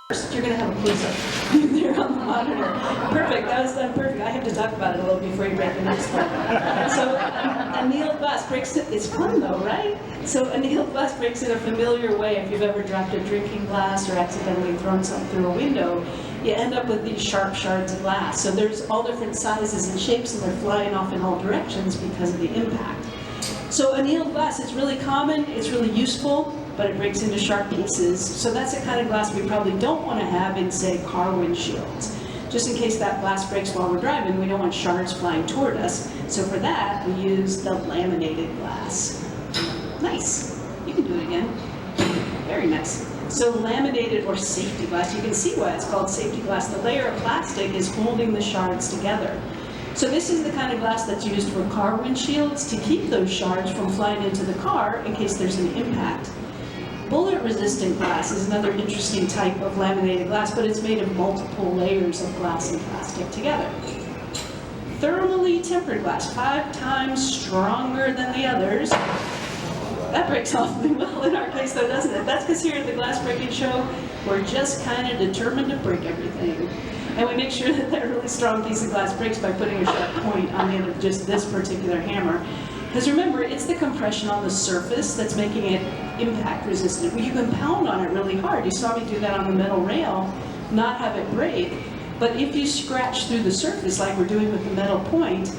First, you're going to have a close-up there on the monitor. Perfect, that was done perfect. I have to talk about it a little before you break the next one. So, annealed glass breaks it. It's fun though, right? So, annealed glass breaks in a familiar way. If you've ever dropped a drinking glass or accidentally thrown something through a window, you end up with these sharp shards of glass. So, there's all different sizes and shapes, and they're flying off in all directions because of the impact. So, annealed glass, it's really common, it's really useful, but it breaks into sharp pieces. So that's the kind of glass we probably don't want to have in, say, car windshields. Just in case that glass breaks while we're driving, we don't want shards flying toward us. So for that, we use the laminated glass. Nice. You can do it again. Very nice. So laminated or safety glass, you can see why it's called safety glass. The layer of plastic is holding the shards together. So this is the kind of glass that's used for car windshields to keep those shards from flying into the car in case there's an impact. Bullet-resistant glass is another interesting type of laminated glass, but it's made of multiple layers of glass and plastic together. Thermally tempered glass, 5 times stronger than the others. That breaks awfully well in our case though, doesn't it? That's because here at the Glass Breaking Show, we're just kind of determined to break everything. And we make sure that that really strong piece of glass breaks by putting a sharp point on the end of just this particular hammer. Because remember, it's the compression on the surface that's making it impact resistant. Well, you can pound on it really hard. You saw me do that on the metal rail, not have it break. But if you scratch through the surface like we're doing with the metal point,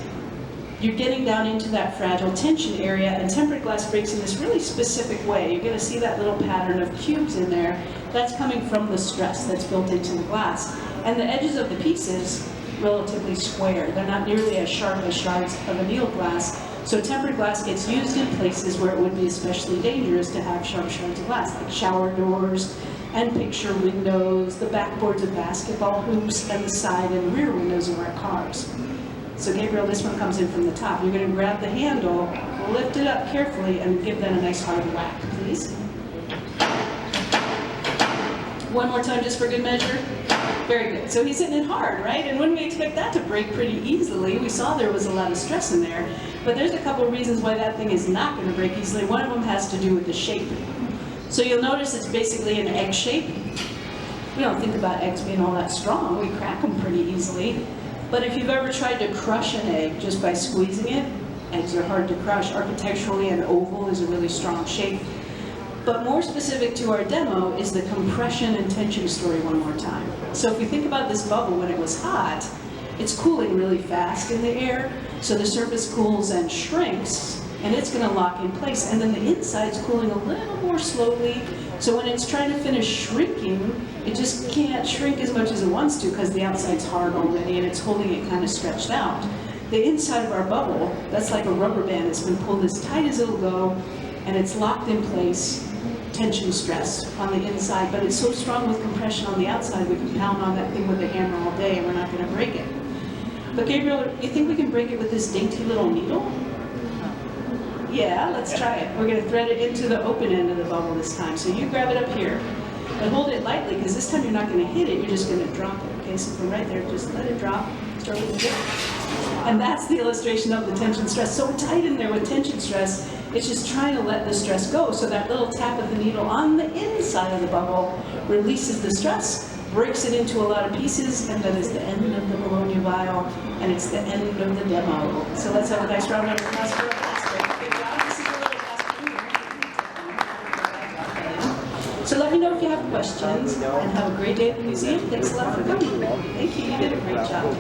you're getting down into that fragile tension area, and tempered glass breaks in this really specific way. You're going to see that little pattern of cubes in there. That's coming from the stress that's built into the glass. And the edges of the pieces, relatively square. They're not nearly as sharp as shards of annealed glass. So tempered glass gets used in places where it would be especially dangerous to have sharp shards of glass, like shower doors and picture windows, the backboards of basketball hoops, and the side and rear windows of our cars. So Gabriel, this one comes in from the top. You're going to grab the handle, lift it up carefully, and give that a nice hard whack, please. One more time, just for good measure. Very good. So he's hitting it hard, right? And when we expect that to break pretty easily, we saw there was a lot of stress in there. But there's a couple of reasons why that thing is not going to break easily. One of them has to do with the shape. So you'll notice it's basically an egg shape. We don't think about eggs being all that strong. We crack them pretty easily. But if you've ever tried to crush an egg just by squeezing it, eggs are hard to crush. Architecturally, an oval is a really strong shape. But more specific to our demo is the compression and tension story one more time. So if we think about this bubble when it was hot, it's cooling really fast in the air, so the surface cools and shrinks, and it's going to lock in place. And then the inside's cooling a little more slowly, so when it's trying to finish shrinking, it just can't shrink as much as it wants to because the outside's hard already and it's holding it kind of stretched out. The inside of our bubble, that's like a rubber band. It's been pulled as tight as it'll go, and it's locked in place. Tension stress on the inside, but it's so strong with compression on the outside we can pound on that thing with a hammer all day and we're not going to break it. But Gabriel, you think we can break it with this dainty little needle? Yeah, let's try it. We're going to thread it into the open end of the bubble this time. So you grab it up here and hold it lightly because this time you're not going to hit it, you're just going to drop it. Okay, so from right there, just let it drop, start with the dip. And that's the illustration of the tension stress. So tight in there with tension stress, it's just trying to let the stress go. So that little tap of the needle on the inside of the bubble releases the stress, breaks it into a lot of pieces, and that is the end of the Bologna vial, and it's the end of the demo. So let's have a nice round of applause for our good job. This is a little last. So let me know if you have questions, and have a great day at the museum. Thanks a lot for coming. Thank you. You did a great job.